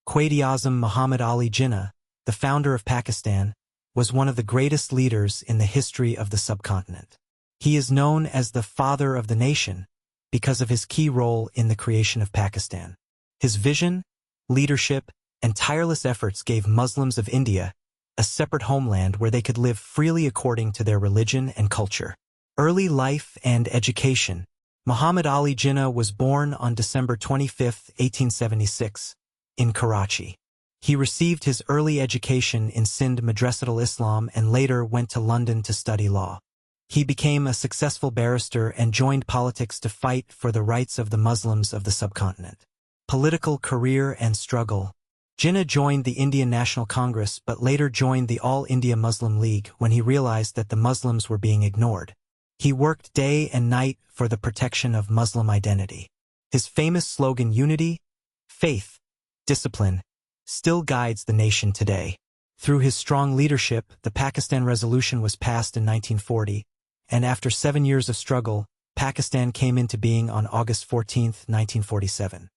Quaid-e-Azam Muhammad Ali Jinnah, the founder of Pakistan, was one of the greatest leaders in the history of the subcontinent. He is known as the father of the nation because of his key role in the creation of Pakistan. His vision, leadership, and tireless efforts gave Muslims of India a separate homeland where they could live freely according to their religion and culture. Early life and education. Muhammad Ali Jinnah was born on December 25, 1876, in Karachi. He received his early education in Sindh Madrasatul Islam and later went to London to study law. He became a successful barrister and joined politics to fight for the rights of the Muslims of the subcontinent. Political career and struggle. Jinnah joined the Indian National Congress but later joined the All India Muslim League when he realized that the Muslims were being ignored. He worked day and night for the protection of Muslim identity. His famous slogan "Unity, Faith, Discipline" still guides the nation today. Through his strong leadership, the Pakistan Resolution was passed in 1940, and after 7 years of struggle, Pakistan came into being on August 14, 1947.